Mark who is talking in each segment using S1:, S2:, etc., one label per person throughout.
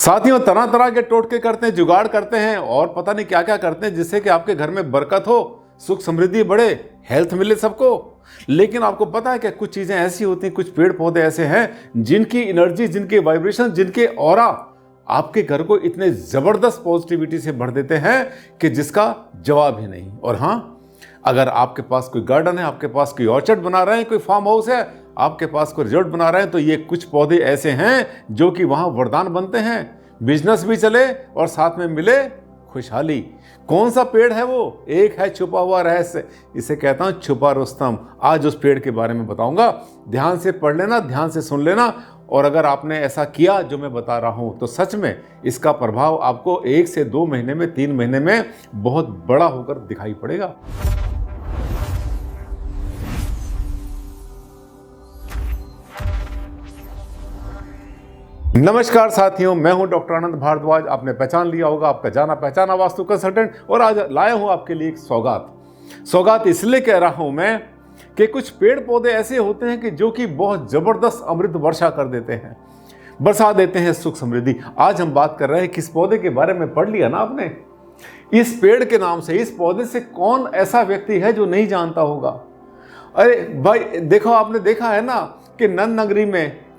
S1: साथियों, तरह तरह के टोटके करते हैं, जुगाड़ करते हैं और पता नहीं क्या क्या करते हैं जिससे कि आपके घर में बरकत हो, सुख समृद्धि बढ़े, हेल्थ मिले सबको। लेकिन आपको पता है कि कुछ चीजें ऐसी होती हैं, कुछ पेड़ पौधे ऐसे हैं जिनकी एनर्जी, जिनके वाइब्रेशन, जिनके ऑरा आपके घर को इतने जबरदस्त पॉजिटिविटी से भर देते हैं कि जिसका जवाब ही नहीं। और हाँ, अगर आपके पास कोई गार्डन है, आपके पास कोई ऑर्चर्ड बना रहे हैं, कोई फार्म हाउस है, आपके पास कोई रिजॉर्ट बना रहे हैं, तो ये कुछ पौधे ऐसे हैं जो कि वहां वरदान बनते हैं, बिजनेस भी चले और साथ में मिले खुशहाली। कौन सा पेड़ है वो? एक है छुपा हुआ रहस्य, इसे कहता हूं छुपा रुस्तम। आज उस पेड़ के बारे में बताऊंगा, ध्यान से पढ़ लेना, ध्यान से सुन लेना। और अगर आपने ऐसा किया जो मैं बता रहा हूं तो सच में इसका प्रभाव आपको 1 से 2 महीने में, 3 महीने में बहुत बड़ा होकर दिखाई पड़ेगा। नमस्कार साथियों, मैं हूं डॉक्टर आनंद भारद्वाज। आपने पहचान लिया होगा, आपका जाना पहचाना वास्तु कंसल्टेंट। और आज लाया हूं आपके लिए एक सौगात इसलिए कह रहा हूं मैं कि कुछ पेड़ पौधे ऐसे होते हैं कि जो कि बहुत जबरदस्त अमृत वर्षा कर देते हैं, बरसा देते हैं सुख समृद्धि। आज हम बात कर रहे हैं किस पौधे के बारे में? पढ़ लिया ना आपने? इस पेड़ के नाम से, इस पौधे से कौन ऐसा व्यक्ति है जो नहीं जानता होगा? अरे भाई देखो, आपने देखा है ना कि नंद नगरी में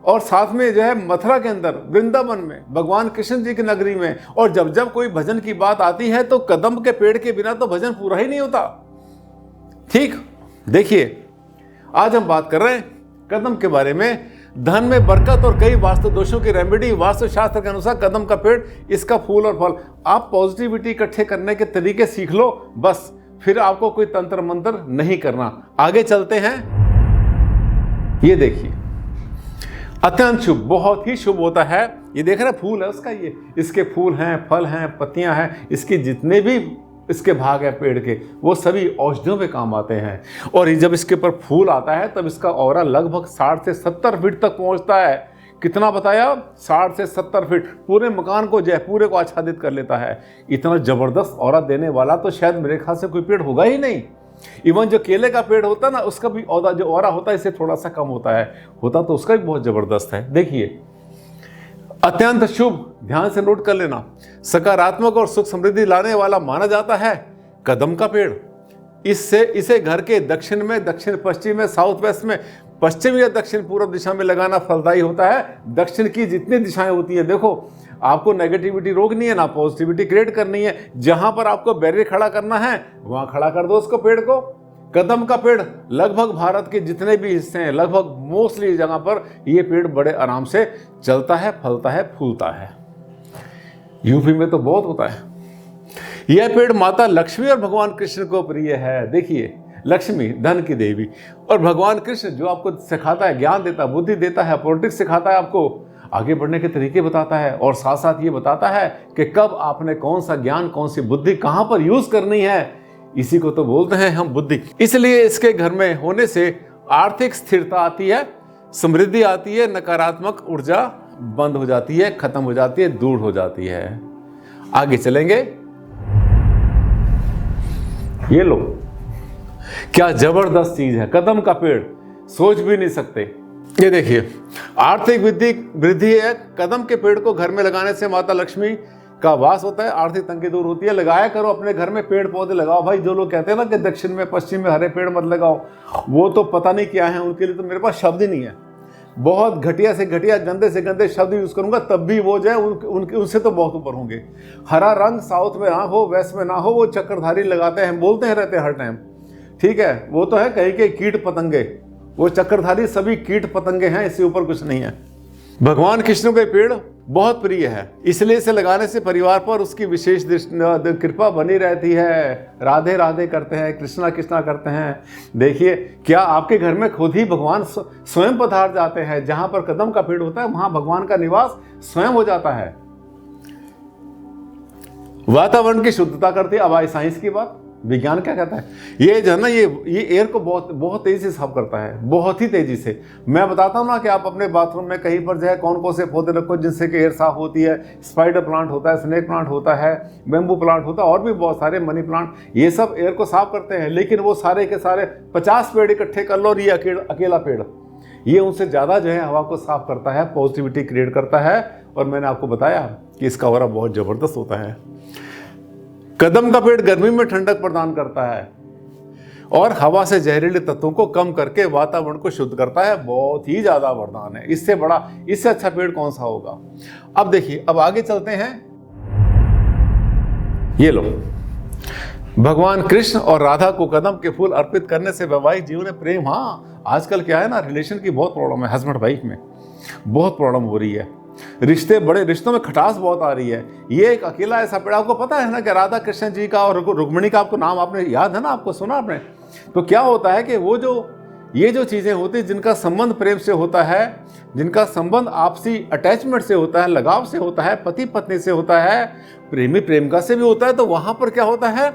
S1: और साथ में जो है मथुरा के अंदर, वृंदावन में, भगवान कृष्ण जी की नगरी में, और जब जब कोई भजन की बात आती है तो कदम के पेड़ के बिना तो भजन पूरा ही नहीं होता। ठीक, देखिए आज हम बात कर रहे हैं कदम के बारे में। धन में बरकत और कई वास्तु दोषों की रेमेडी, वास्तु शास्त्र के अनुसार कदम का पेड़, इसका फूल और फल। आप पॉजिटिविटी इकट्ठे करने के तरीके सीख लो, बस फिर आपको कोई तंत्र मंत्र नहीं करना। आगे चलते हैं। ये देखिए, अत्यंत शुभ, बहुत ही शुभ होता है। ये देख रहे हैं, फूल है उसका, ये इसके फूल हैं, फल हैं, पत्तियां हैं, इसके जितने भी इसके भाग है पेड़ के, वो सभी औषधियों पे काम आते हैं। और जब इसके ऊपर फूल आता है तब इसका ऑरा लगभग 60 से 70 फीट तक पहुंचता है। कितना बताया? 60 से 70 फीट। पूरे मकान को, पूरे को आच्छादित कर लेता है। इतना जबरदस्त ऑरा देने वाला तो शायद मेरे ख्याल से कोई पेड़ होगा ही नहीं। इवन जो केले का पेड़ होता है ना, उसका भी जो ऑरा होता है इससे थोड़ा सा कम होता है, होता तो उसका भी बहुत जबरदस्त है। देखिए, अत्यंत शुभ, ध्यान से नोट कर लेना, सकारात्मक और सुख समृद्धि लाने वाला माना जाता है कदम का पेड़। इसे घर के दक्षिण में, दक्षिण पश्चिम में, साउथ वेस्ट में, पश्चिम या दक्षिण पूर्व दिशा में लगाना फलदायी होता है। दक्षिण की जितनी दिशाएं होती है, देखो आपको नेगेटिविटी रोकनी है ना पॉजिटिविटी क्रिएट करनी है। जहां पर आपको बैरियर खड़ा करना है वहां खड़ा कर दो उसको, पेड़ को। कदम का पेड़ लगभग भारत के जितने भी हिस्से हैं, लगभग मोस्टली जगह पर ये पेड़ बड़े आराम से चलता है, फलता है, फूलता है। यूपी में तो बहुत होता है। यह पेड़ माता लक्ष्मी और भगवान कृष्ण को प्रिय है। देखिए, लक्ष्मी धन की देवी, और भगवान कृष्ण जो आपको सिखाता है, ज्ञान देता है, बुद्धि देता है, पॉलिटिक्स सिखाता है, आपको आगे बढ़ने के तरीके बताता है, और साथ साथ ये बताता है कि कब आपने कौन सा ज्ञान, कौन सी बुद्धि कहां पर यूज करनी है। इसी को तो बोलते हैं हम बुद्धि। इसलिए इसके घर में होने से आर्थिक स्थिरता आती है, समृद्धि आती है, नकारात्मक ऊर्जा बंद हो जाती है, खत्म हो जाती है, दूर हो जाती है। आगे चलेंगे। ये लो, क्या जबरदस्त चीज है कदम का पेड़, सोच भी नहीं सकते। ये देखिए, आर्थिक वृद्धि है। कदम के पेड़ को घर में लगाने से माता लक्ष्मी का वास होता है, आर्थिक तंगी दूर होती है। लगाया करो अपने घर में, पेड़ पौधे लगाओ भाई। जो लोग कहते हैं ना कि दक्षिण में, पश्चिम में हरे पेड़ मत लगाओ, वो तो पता नहीं क्या है, उनके लिए तो मेरे पास शब्द ही नहीं है। बहुत घटिया से घटिया, गंदे से गंदे शब्द यूज करूंगा तब भी वो जो है उनसे तो बहुत ऊपर होंगे। हरा रंग साउथ में ना हो, वेस्ट में ना हो, वो चक्रधारी लगाते हैं, बोलते हैं रहते हैं हर टाइम। ठीक है, वो तो है कहीं के कीट पतंगे, वो चक्रधारी सभी कीट पतंगे हैं, इससे ऊपर कुछ नहीं है। भगवान कृष्ण के पेड़ बहुत प्रिय है, इसलिए इसे लगाने से परिवार पर उसकी विशेष कृपा बनी रहती है। राधे राधे करते हैं, कृष्णा कृष्णा करते हैं। देखिए, क्या आपके घर में खुद ही भगवान स्वयं पधार जाते हैं? जहां पर कदम का पेड़ होता है वहां भगवान का निवास स्वयं हो जाता है। वातावरण की शुद्धता करती है। अब आई साइंस की बात, विज्ञान क्या कहता है? ये जो है ना, ये एयर को बहुत तेजी से साफ करता है, बहुत ही तेजी से। मैं बताता हूँ ना कि आप अपने बाथरूम में कहीं पर जो है कौन से पौधे रखो जिनसे कि एयर साफ होती है। स्पाइडर प्लांट होता है, स्नेक प्लांट होता है, बेम्बू प्लांट होता है, और भी बहुत सारे, मनी प्लांट, ये सब एयर को साफ करते हैं। लेकिन वो सारे के सारे 50 पेड़ इकट्ठे कर लो और ये अकेला पेड़, ये उनसे ज़्यादा जो है हवा को साफ करता है, पॉजिटिविटी क्रिएट करता है और मैंने आपको बताया कि इसका ऑरा बहुत ज़बरदस्त होता है। कदम का पेड़ गर्मी में ठंडक प्रदान करता है और हवा से जहरीले तत्वों को कम करके वातावरण को शुद्ध करता है। बहुत ही ज़्यादा वरदान है, इससे अच्छा पेड़ कौन सा होगा। अब देखिए, अब आगे चलते हैं। ये लो, भगवान कृष्ण और राधा को कदम के फूल अर्पित करने से वैवाहिक जीवन में प्रेम, हाँ आजकल क्या है ना, रिलेशन की बहुत प्रॉब्लम है, हस्बैंड वाइफ में बहुत प्रॉब्लम हो रही है, रिश्तों में खटास बहुत आ रही है। ये एक अकेला ऐसा पेड़, आपको पता है ना कि राधा कृष्ण जी का और रुक्मिणी का आपको नाम आपने याद है ना, आपको सुना आपने। तो क्या होता है कि ये जो चीज़ें होती हैं जिनका संबंध प्रेम से होता है, जिनका संबंध आपसी अटैचमेंट से होता है, लगाव से होता है, पति पत्नी से होता है, प्रेमी प्रेमिका से भी होता है, तो वहां पर क्या होता है,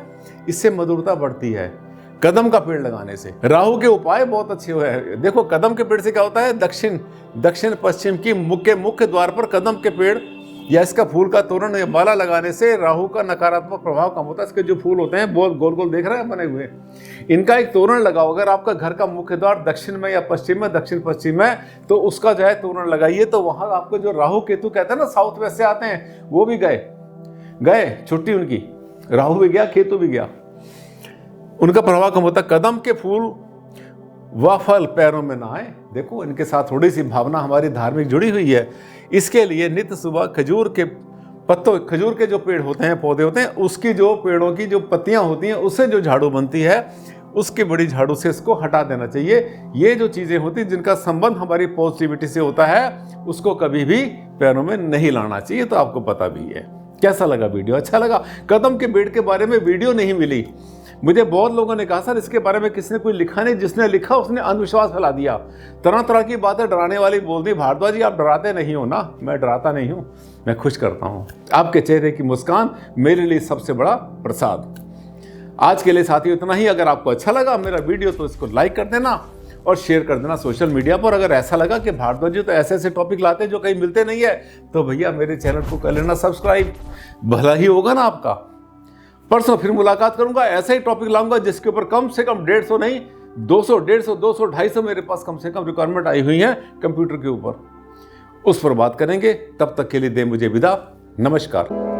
S1: इससे मधुरता बढ़ती है कदम का पेड़ लगाने से। राहु के उपाय बहुत अच्छे हुए हैं। देखो, कदम के पेड़ से क्या होता है, दक्षिण पश्चिम की मुख्य द्वार पर कदम के पेड़ या इसका फूल का तोरण या माला लगाने से राहु का नकारात्मक प्रभाव कम होता है। इसके जो फूल होते हैं बहुत गोल गोल देख रहे हैं बने हुए, इनका एक तोरण लगाओ। अगर आपका घर का मुख्य द्वार दक्षिण में या पश्चिम में, दक्षिण पश्चिम में, तो उसका जो है तोरण लगाइए, तो वहां आपको जो राहु केतु कहते हैं ना, साउथ वेस्ट से आते हैं, वो भी गए छुट्टी उनकी, राहु भी गया, केतु भी गया, उनका प्रभाव कम होता। कदम के फूल व फल पैरों में ना आए। देखो, इनके साथ थोड़ी सी भावना हमारी धार्मिक जुड़ी हुई है। इसके लिए नित्य सुबह खजूर के जो पेड़ होते हैं, पौधे होते हैं, उसकी जो पेड़ों की जो पत्तियां होती हैं, उससे जो झाड़ू बनती है, उसकी बड़ी झाड़ू से इसको हटा देना चाहिए। ये जो चीजें होती हैं जिनका संबंध हमारी पॉजिटिविटी से होता है, उसको कभी भी पैरों में नहीं लाना चाहिए। तो आपको पता भी है। कैसा लगा वीडियो? अच्छा लगा? कदम के पेड़ के बारे में वीडियो नहीं मिली, मुझे बहुत लोगों ने कहा सर इसके बारे में किसने कोई लिखा नहीं, जिसने लिखा उसने अंधविश्वास फैला दिया, तरह तरह की बातें डराने वाली बोल दी। भारद्वाज जी, आप डराते नहीं हो ना? मैं डराता नहीं हूं, मैं खुश करता हूं। आपके चेहरे की मुस्कान मेरे लिए सबसे बड़ा प्रसाद। आज के लिए साथियों इतना ही। अगर आपको अच्छा लगा मेरा वीडियो तो इसको लाइक कर देना और शेयर कर देना सोशल मीडिया पर। अगर ऐसा लगा कि भारद्वाज जी तो ऐसे ऐसे टॉपिक लाते हैं जो कहीं मिलते नहीं है, तो भैया मेरे चैनल को कर लेना सब्सक्राइब, भला ही होगा ना आपका। परसों फिर मुलाकात करूंगा, ऐसा ही टॉपिक लाऊंगा जिसके ऊपर कम से कम 150 नहीं 200, 150, 200, 250 मेरे पास कम से कम रिक्वायरमेंट आई हुई है कंप्यूटर के ऊपर, उस पर बात करेंगे। तब तक के लिए दे मुझे विदा, नमस्कार।